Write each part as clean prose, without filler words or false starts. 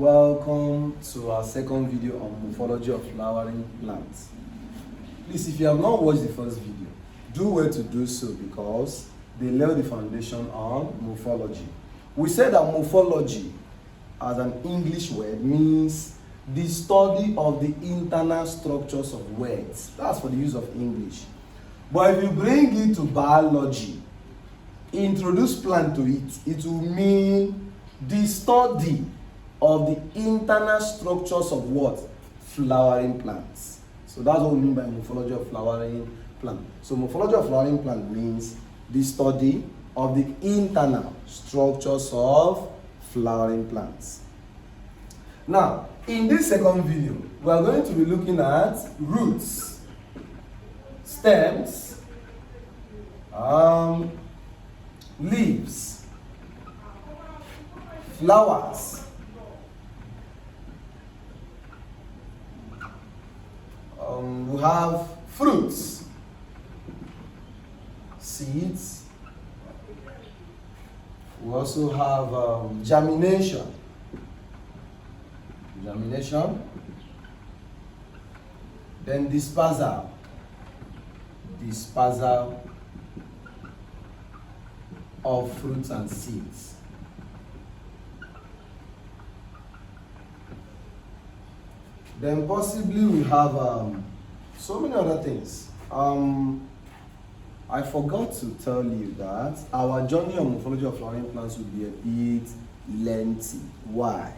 Welcome to our second video on morphology of flowering plants. Please, if you have not watched the first video, do well to do so because they lay the foundation on morphology. We said that morphology as an English word means the study of the internal structures of words. That's for the use of English. But if you bring it to biology, introduce plant to it, it will mean the study of the internal structures of what? Flowering plants. So that's what we mean by morphology of flowering plant. So morphology of flowering plant means the study of the internal structures of flowering plants. Now, in this second video, we are going to be looking at roots, stems, leaves, flowers, we have fruits, seeds, we also have germination, then dispersal of fruits and seeds. Then possibly we have so many other things. I forgot to tell you that our journey on morphology of flowering plants will be a bit lengthy. Why?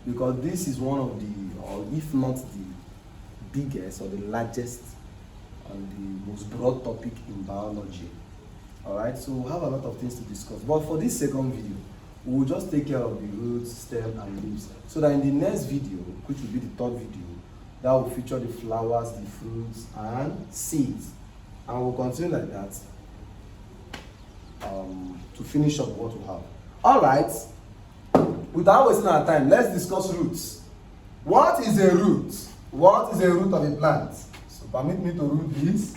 Because this is one of the, or if not the biggest or the largest and the most broad topic in biology. Alright, so we'll have a lot of things to discuss. But for this second video, we'll just take care of the roots, stem, and leaves. So that in the next video, which will be the third video, that will feature the flowers, the fruits, and seeds. And we'll continue like that to finish up what we have. Alright, without wasting our time, let's discuss roots. What is a root? What is a root of a plant? So permit me to read this.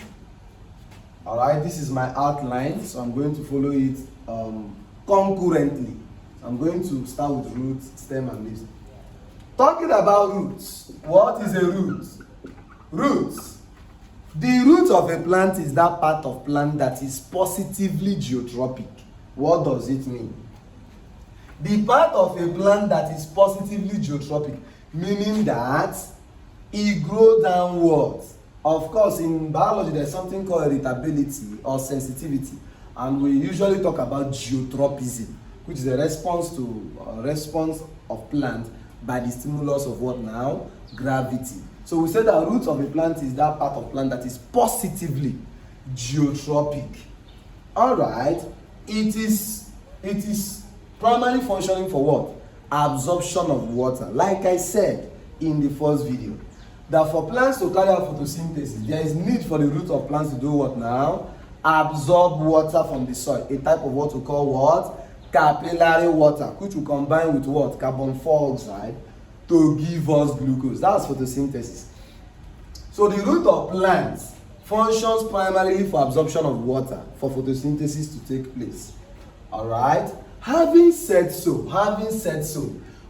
Alright, this is my outline, so I'm going to follow it concurrently. I'm going to start with roots, stem, and leaves. Talking about roots, what is a root? Roots. The root of a plant is that part of plant that is positively geotropic. What does it mean? The part of a plant that is positively geotropic, meaning that it grows downwards. Of course, in biology, there's something called irritability or sensitivity, and we usually talk about geotropism, which is a response of plant by the stimulus of what now? Gravity. So we say that root of a plant is that part of plant that is positively geotropic. All right, it is primarily functioning for what? Absorption of water. Like I said in the first video, that for plants to carry out photosynthesis, there is need for the root of plants to do what now? Absorb water from the soil. A type of what we call what? Capillary water, which will combine with what? Carbon dioxide to give us glucose. That's photosynthesis. So the root of plants functions primarily for absorption of water for photosynthesis to take place. All right. Having said so,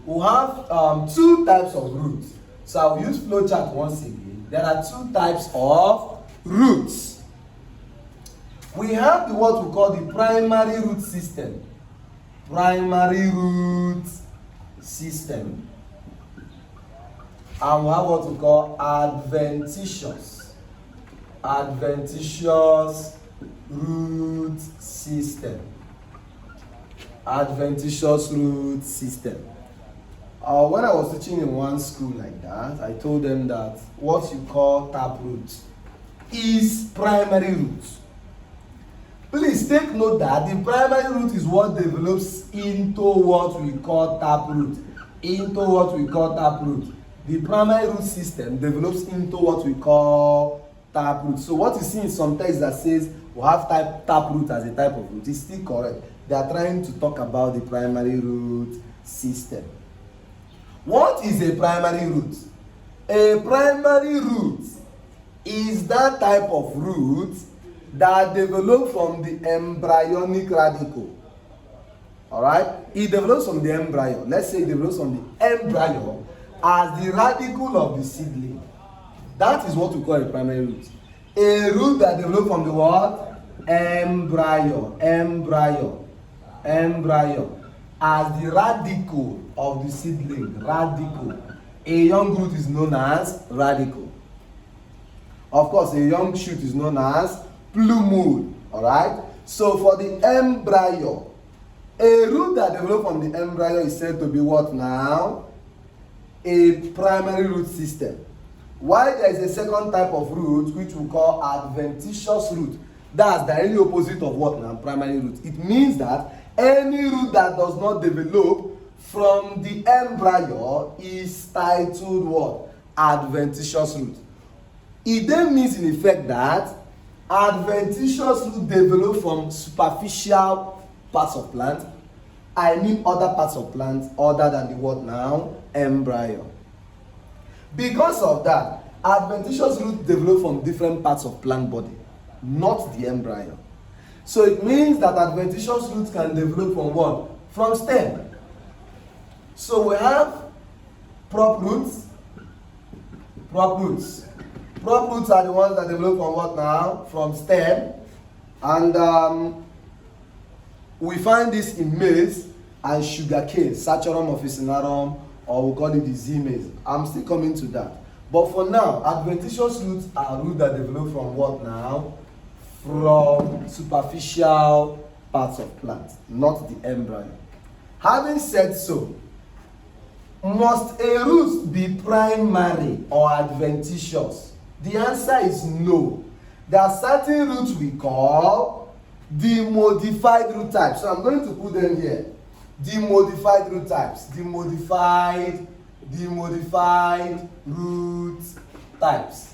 we have two types of roots. So I'll use flowchart once again. There are two types of roots. We have the what we call the primary root system. Primary root system. And we have what we call adventitious root system. Adventitious root system. When I was teaching in one school like that, I told them that what you call taproot is primary root. Please take note that the primary root is what develops into what we call taproot. The primary root system develops into what we call taproot. So what you see in some texts that says we have taproot as a type of root is still correct. They are trying to talk about the primary root system. What is a primary root? A primary root is that type of root that develop from the embryonic radicle. Alright? It develops from the embryo. Let's say it develops from the embryo as the radicle of the seedling. That is what we call a primary root. A root that develops from the what? Embryo. As the radicle of the seedling. Radicle. A young root is known as radicle. Of course, a young shoot is known as plumule. Alright? So for the embryo, a root that develops from the embryo is said to be what now? A primary root system. While there is a second type of root which we call adventitious root. That's directly opposite of what now? Primary root. It means that any root that does not develop from the embryo is titled what? Adventitious root. It then means in effect that adventitious root develop from superficial parts of plant. I mean other parts of plants other than the what now? Embryo. Because of that, adventitious root develop from different parts of plant body, not the embryo. So it means that adventitious roots can develop from what? From stem. So we have prop roots. Prop roots. Prop roots are the ones that develop from what now? From stem. And we find this in maize and sugarcane, Saccharum officinarum, or we call it the Z maize. I'm still coming to that. But for now, adventitious roots are roots that develop from what now? From superficial parts of plants, not the embryo. Having said so, must a root be primary or adventitious? The answer is no. There are certain roots we call the modified root types. So I'm going to put them here. The modified root types. The modified root types.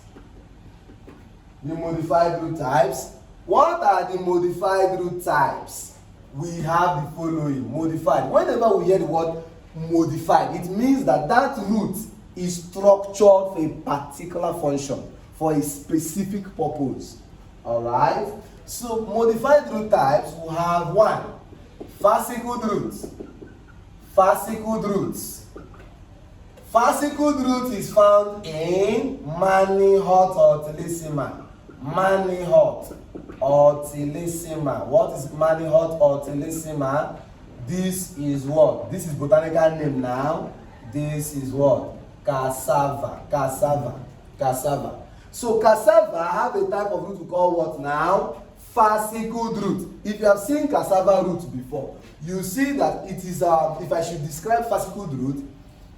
The modified root types. What are the modified root types? We have the following. Modified. Whenever we hear the word modified, it means that that root is structured for a particular function, for a specific purpose. Alright? So modified root types will have one, fascicled roots. Fascicled roots. Fascicled root is found in Manihot ortillissima. Manihot ortillissima. What is Manihot ortillissima? This is what? This is botanical name now. This is what? Cassava. Cassava. Cassava. So cassava have a type of root we call what now? Fascicled root. If you have seen cassava root before, you see that it is, if I should describe fascicled root,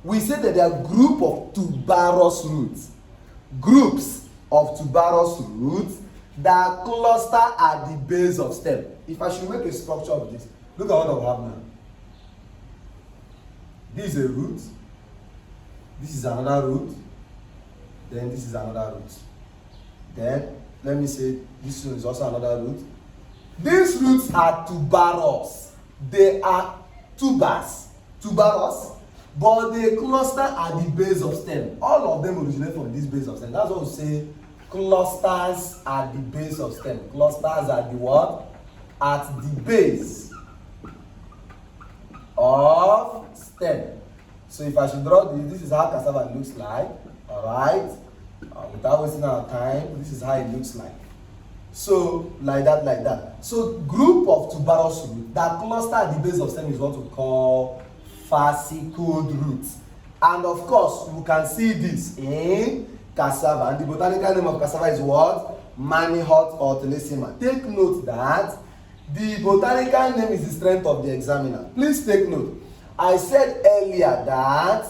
we say that there are group of tuberous roots. Groups of tuberous roots that cluster at the base of stem. If I should make a structure of this, look at what I have now. This is a root. This is another root. Then this is another root. Then let me say this one is also another root. These roots are tuberous. They are tubers, tuberous, but they cluster at the base of stem. All of them originate from this base of stem. That's what we say, clusters at the base of stem. Clusters at the what? At the base of stem. So if I should draw this is how cassava looks like. Alright? Without wasting our time, this is how it looks like. So, like that, like that. So, group of tuberous roots that cluster at the base of stem is what we call fascicled roots. And of course, you can see this in cassava. And the botanical name of cassava is what? Manihot ortillissima. Take note that the botanical name is the strength of the examiner. Please take note. I said earlier that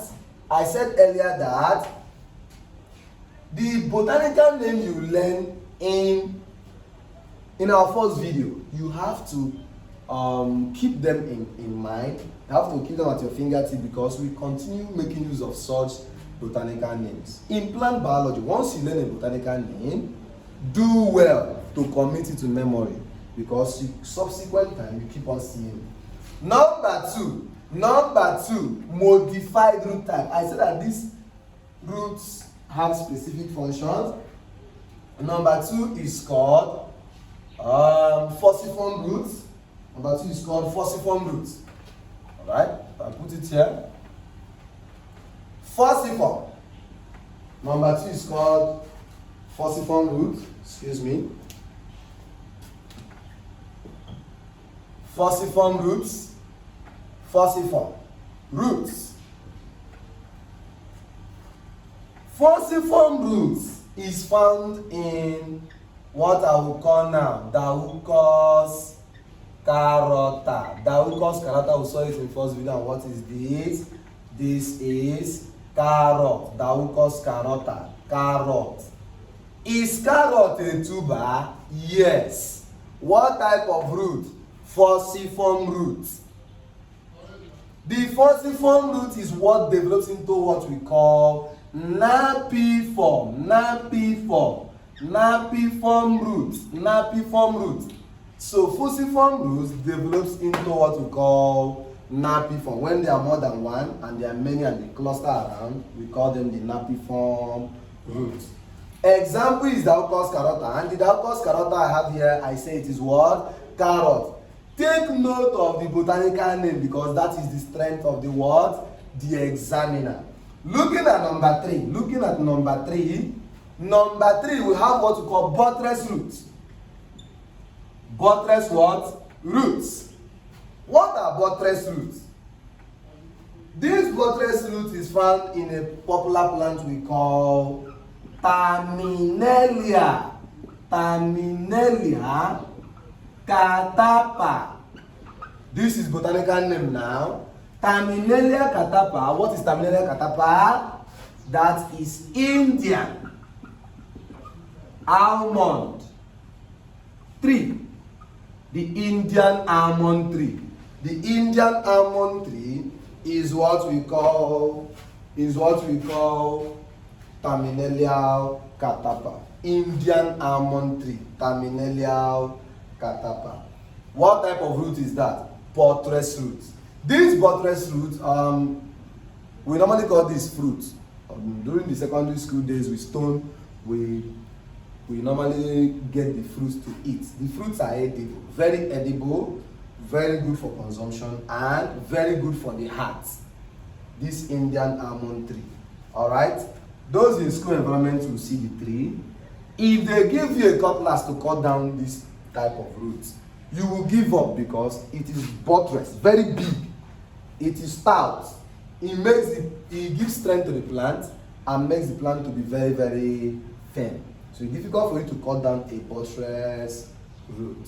the botanical name you learn in our first video, you have to keep them in mind. You have to keep them at your fingertip because we continue making use of such botanical names. In plant biology, once you learn a botanical name, do well to commit it to memory because subsequent time you keep on seeing it. Number two, modified root type. I said that these roots have specific functions. Number two is called falciform roots. Alright, I'll put it here. Falciform. Number 2 is called falciform root. Excuse me. Falciform roots. Falciform roots. Falciform roots is found in what I will call now Daucus carota. Daucus carota, we saw it in the first video. And what is this? This is carrot. Daucus carota. Carrot. Is carrot a tuber? Yes. What type of root? Falciform root. The falciform root is what develops into what we call napiform. Napiform. Napiform root. Napiform root. So falciform roots develops into what we call napiform. When there are more than one and there are many and they cluster around, we call them the napiform roots. Example is Daucus carota, and the Daucus carota I have here, I say it is what? Carrot. Take note of the botanical name because that is the strength of the word, the examiner. Looking at number 3, number 3 we have what we call buttress roots. Buttress what? Roots. What are buttress roots? This buttress root is found in a popular plant we call Terminalia. Terminalia catapa. This is botanical name now. Terminalia catapa. What is Terminalia catapa? That is Indian almond tree. The Indian almond tree. The Indian almond tree is what we call Terminalia catapa. Indian almond tree. Terminalia catapa. What type of root is that? Buttress root. This buttress root, we normally call this fruit. During the secondary school days with stone, we normally get the fruits to eat. The fruits are edible, very good for consumption, and very good for the heart. This Indian almond tree. Alright? Those in school environment will see the tree. If they give you a cutlass to cut down this type of roots, you will give up because it is buttress, very big. It is stout. It gives strength to the plant and makes the plant to be very, very firm. So it's difficult for you to cut down a buttress root.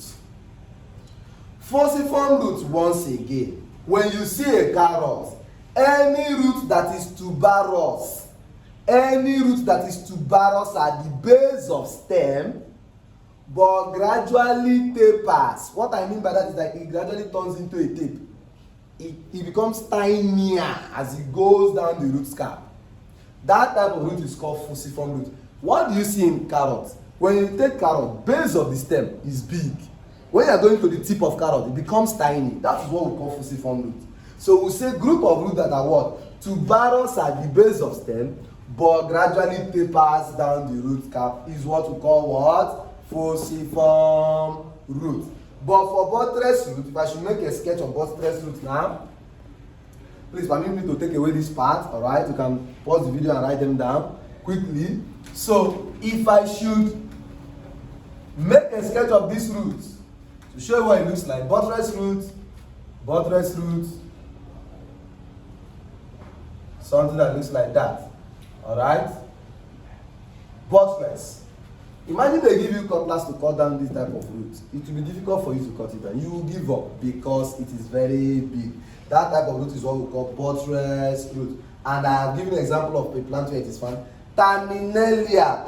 Falciform roots, once again, when you see a carrot, any root that is tuberous at the base of stem but gradually tapers. What I mean by that is that it gradually turns into a tape. It becomes tinier as it goes down the root scab. That type of root is called falciform root. What do you see in carrots? When you take carrot, base of the stem is big. When you are going to the tip of carrot, it becomes tiny. That is what we call falciform root. So we say group of roots that are what? Tuberous at the base of stem, but gradually tapers down the root cap is what we call what? Falciform root. But for buttress root, if I should make a sketch of buttress root now, please permit me to take away this part. Alright, you can pause the video and write them down quickly. So if I should make a sketch of this root to show you what it looks like, buttress root, something that looks like that. Alright, buttress. Imagine they give you cutlass to cut down this type of root. It will be difficult for you to cut it down. You will give up because it is very big. That type of root is what we call buttress root. And I have given an example of a plant where it is found. Terminalia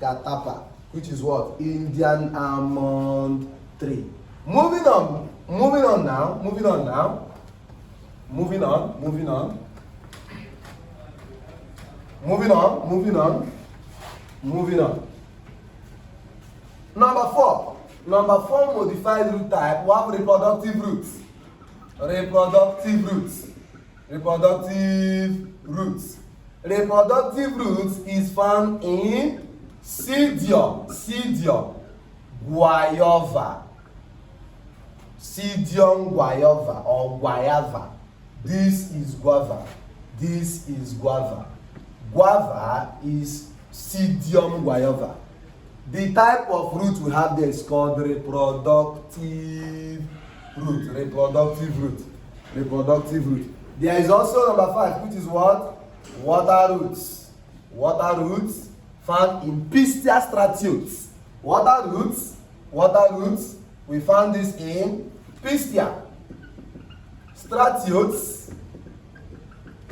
catapa, which is what? Indian almond tree. Moving on now. Number 4 modified root type, we have reproductive roots. Reproductive roots is found in Pseudium guayova. Pseudium guayava or guayava. This is guava. This is guava. Guava is Pseudium guayava. The type of root we have there is called reproductive root. Reproductive root. Reproductive root. There is also number 5, which is what? Water roots. Water roots found in Pistia stratiotes. Water roots. Water roots. We found this in Pistia stratiotes,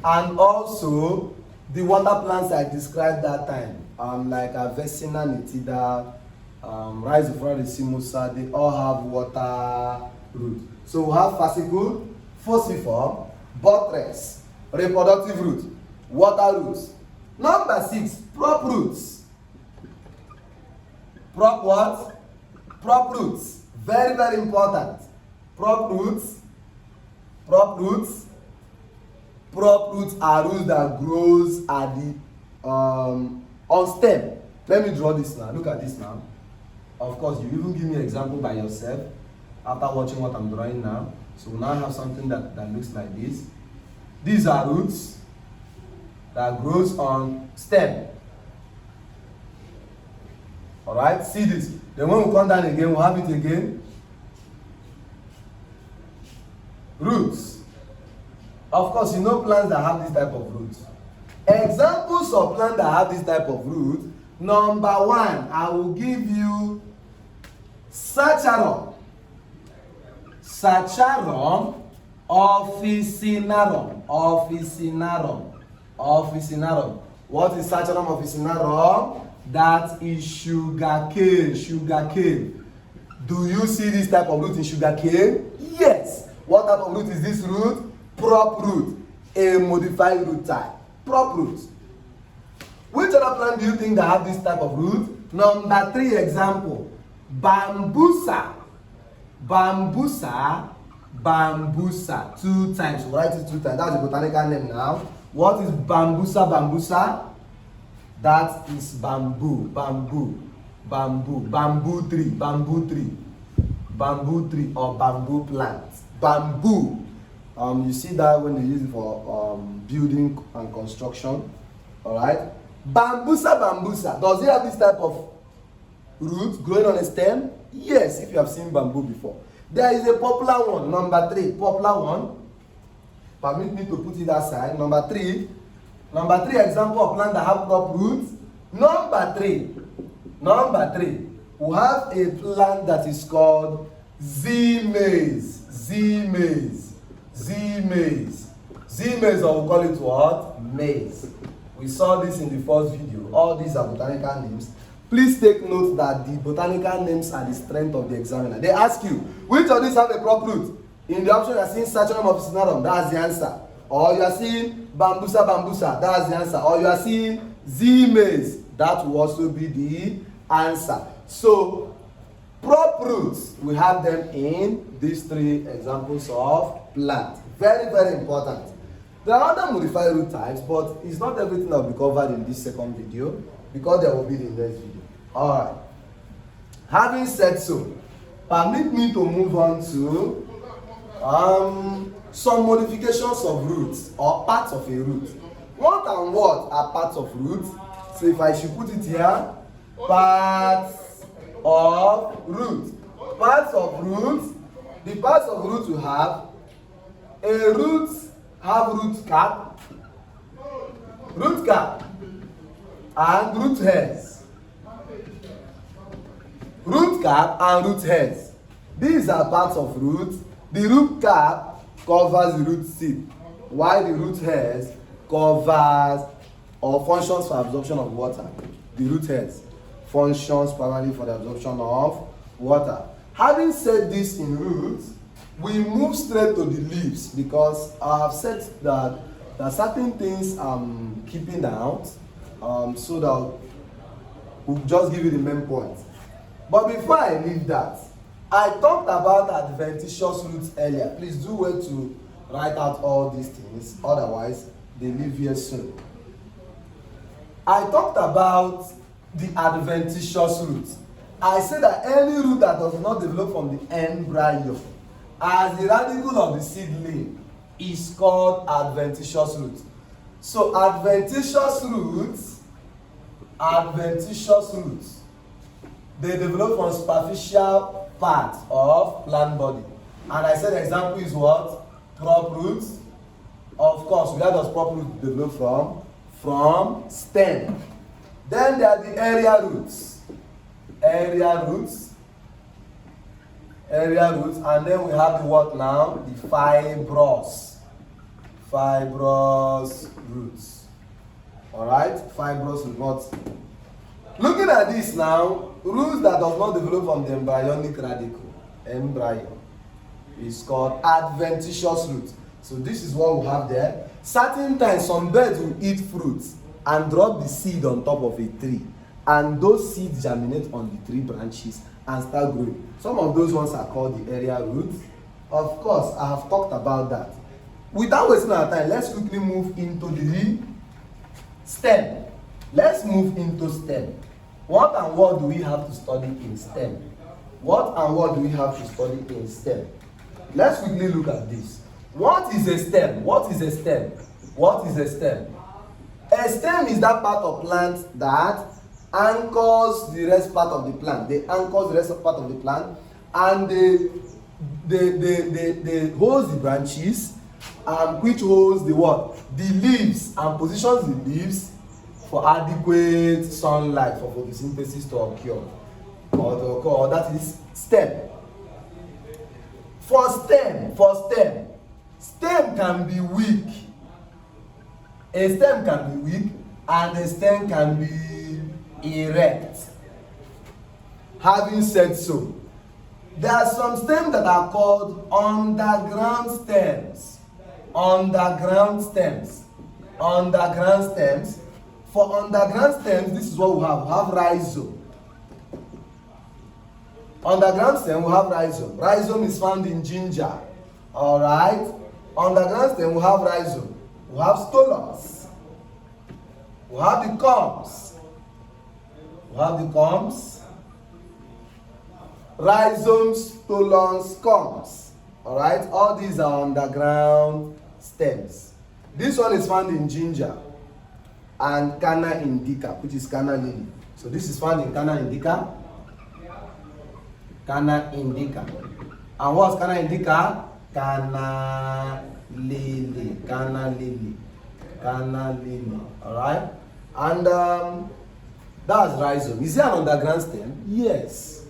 and also the water plants I described that time, like Avesina nitida, Rhizophyra racemosa, they all have water root. So we have fascicle, falciform, buttress, reproductive root, water roots. Number 6, prop roots. Prop what? Prop roots. Very, very important. Prop roots. Prop roots. Prop roots are roots that grows at the on stem. Let me draw this now. Look at this now. Of course, you even give me an example by yourself after watching what I'm drawing now. So now I have something that looks like this. These are roots that grows on stem. Alright, see this. Then when we come down again, we'll have it again. Roots. Of course, you know plants that have this type of roots. Examples of plants that have this type of root. Number 1, I will give you Saccharum. Saccharum officinarum. Officinarum. Officinarum. What is Saccharum officinarum? That is sugarcane. Sugarcane. Do you see this type of root in sugarcane? Yes. What type of root is this root? Prop root. A modified root type. Prop root. Which other plant do you think that have this type of root? Number 3 example. Bambusa. Bambusa. Bambusa. 2 times. We'll write it 2 times. That's the botanical name now. What is Bambusa? Bambusa. That is bamboo. Bamboo. Bamboo. Bamboo tree. Bamboo tree. Bamboo tree or bamboo plant. Bamboo. You see that when they use it for building and construction. Alright. Bambusa. Bambusa. Does it have this type of root growing on a stem? Yes, if you have seen bamboo before. There is a popular one. Number 3. Popular one. Permit me to put it aside. Number 3. Number 3 example of plant that have crop roots. Number 3. Number 3. We have a plant that is called Z-maize. Z-maize. Z-maize. Z-maize, or we call it what? Maize. We saw this in the first video. All these are botanical names. Please take note that the botanical names are the strength of the examiner. They ask you, which of these have a crop root? In the option you are seeing Saccharum officinarum, that's the answer. Or you are seeing Bambusa. Bambusa, that's the answer. Or you are seeing Z-maize, that will also be the answer. So, prop roots, we have them in these 3 examples of plant. Very, very important. There are other modified root types, but it's not everything that will be covered in this second video because there will be the next video. Alright. Having said so, permit me to move on to some modifications of roots or parts of a root. What and what are parts of roots? So if I should put it here, parts of root. Parts of roots. The parts of root you have. A root have root cap, and root hairs. Root cap and root hairs. These are parts of root. The root cap covers the root tip, while the root hairs covers or functions for absorption of water. The root hairs functions primarily for the absorption of water. Having said this in roots, we move straight to the leaves because I have said that there are certain things I'm keeping out so that we'll just give you the main point. But before I leave that, I talked about adventitious roots earlier. Please do well to write out all these things, otherwise they leave here soon. I talked about the adventitious root. I said that any root that does not develop from the embryo as the radicle of the seedling is called adventitious root. So adventitious roots, they develop from superficial part of plant body. And I said the example is what? Prop roots. Of course, where does prop root develop from? From stem. Then there are the area roots. Area roots, and then we have the what now? The fibrous roots. Alright, fibrous roots. Looking at this now, roots that does not develop from the embryonic radicle, embryo, is called adventitious root. So this is what we have there. Certain times some birds will eat fruits and drop the seed on top of a tree, and those seeds germinate on the tree branches and start growing. Some of those ones are called the area roots. Of course, I have talked about that. Without wasting our time, let's quickly move into the stem. Let's move into stem. What and what do we have to study in stem? What and what do we have to study in stem? Let's quickly look at this. What is a stem? What is a stem? What is a stem? A stem is that part of plant that anchors the rest part of the plant. They anchors the rest part of the plant, and they hold the branches, which holds the what? The leaves, and positions the leaves for adequate sunlight for photosynthesis to occur or to occur. That is stem. For stem can be weak. A stem can be weak, and a stem can be erect. Having said so, there are some stems that are called underground stems. Underground stems. For underground stems, this is what we have. We have rhizome. Underground stem, we have rhizome. Rhizome is found in ginger. Alright? Underground stem, we have rhizome. We have stolons. We have the combs. Rhizomes, stolons, combs. Alright? All these are underground stems. This one is found in ginger and Canna indica, which is Canna lily. So this is found in Canna indica. Canna indica. And what's Canna indica? Canna lily. Alright? And that's rhizome. Is there an underground stem? Yes.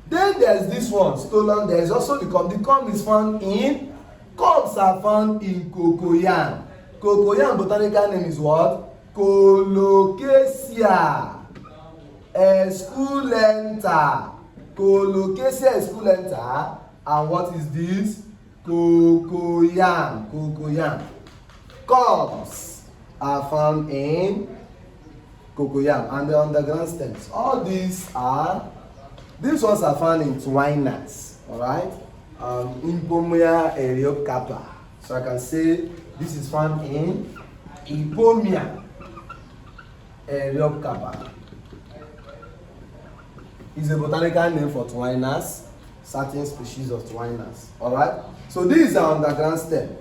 Then there's this one, stolon. There's also the comb. The comb is found in, combs are found in cocoyam. Cocoyam botanical name is what? Colocasia esculenta. Colocasia esculenta. And what is this? Cocoyam. Combs are found in cocoyam and the underground stems. All these ones are found in twinas. Alright? Ipomia eriopcapa. So I can say this is found in Ipomia eriopcapa. It's a botanical name for twinas, certain species of twinas. Alright? So these are underground stem.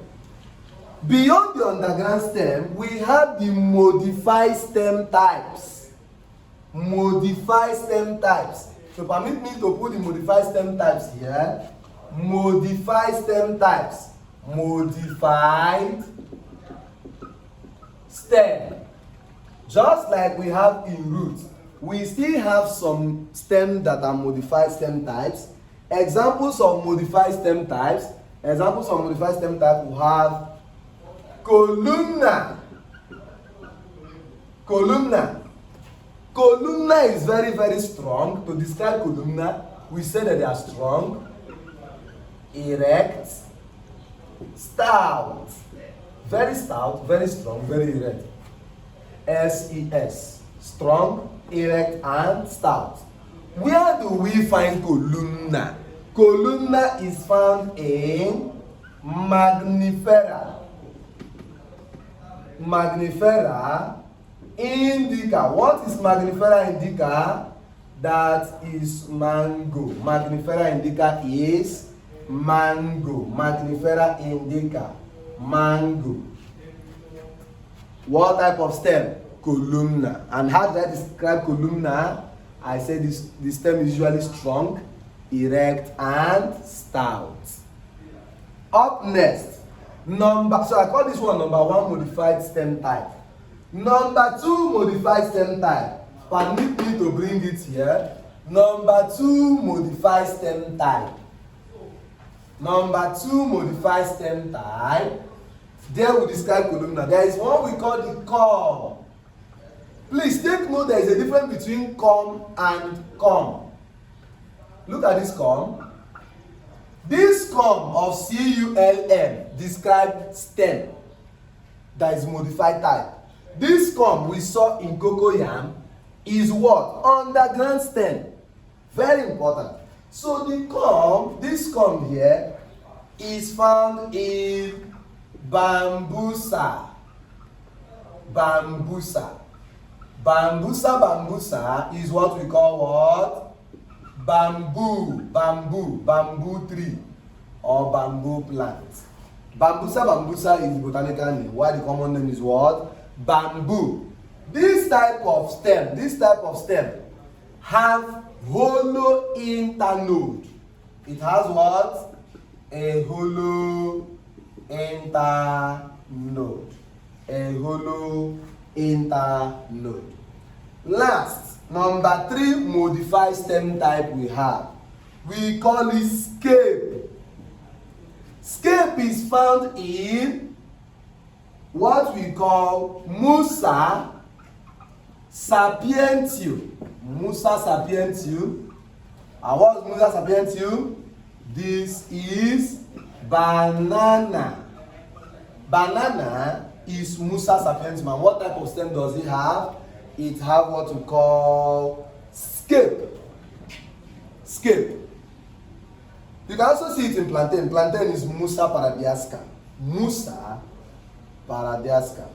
Beyond the underground stem, we have the modified stem types. So permit me to put the modified stem types here. Modified stem types. Modified stem. Just like we have in roots, we still have some stems that are modified stem types. Examples of modified stem types. We have columnar. Columna is very, very strong. To describe columna, we say that they are strong, erect, stout. Very stout, very strong, very erect. SES. Strong, erect, and stout. Where do we find columna? Columna is found in Magnifera. Magnifera indica. What is Magnifera indica? That is mango. Magnifera indica is Mango. Magnifera indica. Mango. What type of stem? Columnar. And how do I describe columnar? I say the stem is usually strong, erect, and stout. Up next, so I call this one number 1 modified stem type. Number 2 modified stem type. Permit me to bring it here. Number 2 modified stem type. Number 2 modified stem type. There we describe columnar. There is one we call the culm. Please take note there is a difference between culm and culm. Look at this culm. This culm of C-U-L-M describes stem that is modified type. This culm we saw in cocoyam is what? Underground stem. Very important. So the culm, this culm here, is found in Bambusa. Bambusa. Bambusa is what we call what? Bamboo tree or bamboo plant. Bambusa is the botanical name, while the common name is what? Bamboo. This type of stem have hollow internode. It has what? A hollow internode. A hollow internode. Last, number 3 modified stem type we have. We call it scape. Scape is found in what we call Musa sapientium. Musa sapientium. And what is Musa sapientium? This is banana. Banana is Musa sapientium. And what type of stem does it have? It have what we call scape. Scape. You can also see it in plantain. Plantain is Musa paradiasca. Musa paradiasca.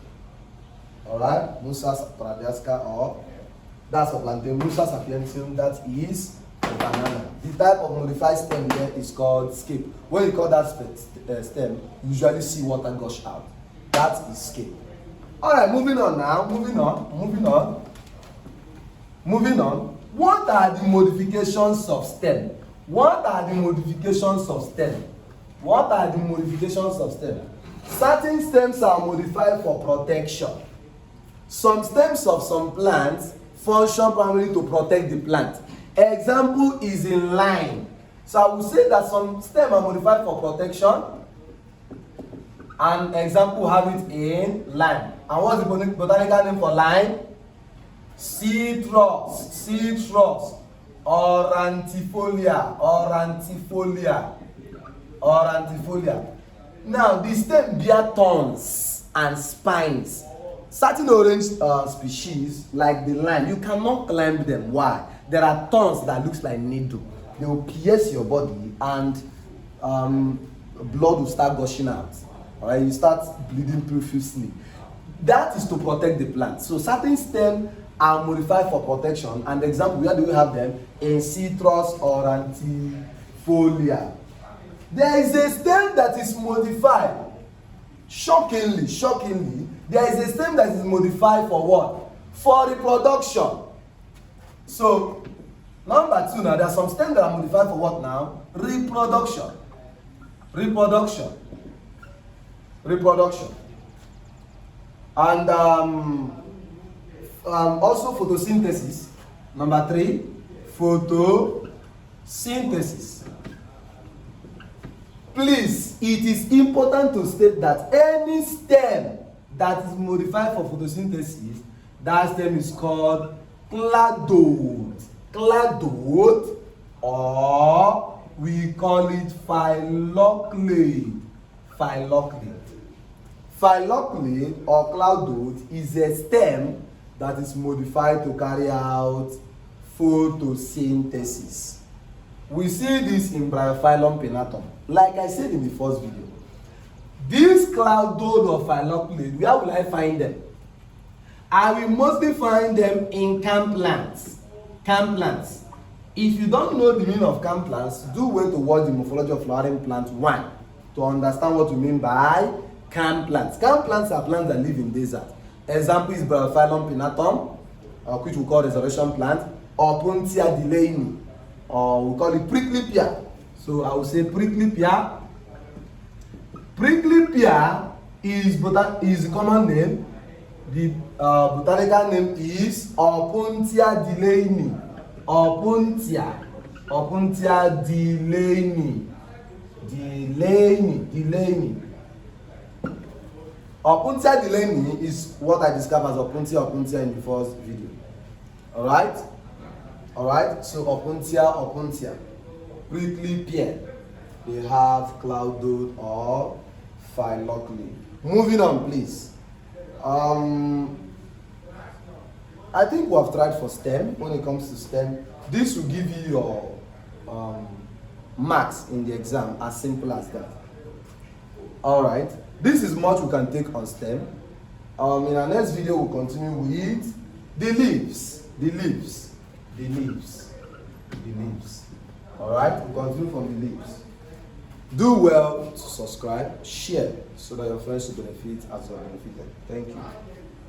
Alright? Musa paradiasca, or that's for plantain. Musa sapientium, that is for banana. The type of modified stem there is called scape. When you call that stem, you usually see water gush out. That is scape. Alright, moving on now. Moving on. What are the modifications of stem? Certain stems are modified for protection. Some stems of some plants function primarily to protect the plant. Example is in lime. So I will say that some stems are modified for protection. An example have it in lime. And what's the botanical name for lime? Citrus. Aurantifolia. Now, the stem bear thorns and spines. Certain orange species, like the lime, you cannot climb them. Why? There are thorns that looks like needle. They will pierce your body and blood will start gushing out. Alright, you start bleeding profusely. That is to protect the plant. So certain stems are modified for protection. And the example, where do we have them? In Citrus aurantifolia. There is a stem that is modified. Shockingly, there is a stem that is modified for what? For reproduction. So, number 2 now, there are some stems that are modified for what now? Reproduction. And also photosynthesis. Number 3, photosynthesis. Please, it is important to state that any stem that is modified for photosynthesis, that stem is called cladode. Cladode, or we call it phylloculate. Phylloculate or cladode is a stem that is modified to carry out photosynthesis. We see this in Bryophyllum pinnatum. Like I said in the first video, this cladode or phylloculate, where will I find them? I will mostly find them in camp plants. If you don't know the meaning of canned plants, do wait to watch the Morphology of Flowering Plant 1 to understand what we mean by canned plants. Canned plants are plants that live in desert. Example is Bryophyllum pinnatum, which we call resurrection plant, or Opuntia delaney, or we call it prickly pear. So I will say prickly pear. Prickly pear is the common name. The botanical name is Opuntia delaney. Opuntia delaney. Opuntia delaney is what I described as Opuntia in the first video. Alright, so Opuntia, prickly pear, they have cloud dot or phyllochly. Moving on, please. I think we have tried for STEM. When it comes to STEM, this will give you your marks in the exam, as simple as that. Alright, this is much we can take on STEM. In our next video, we'll continue with the leaves. Alright, we'll continue from the leaves. Do well to subscribe, share, so that your friends will benefit as well benefited. Thank you.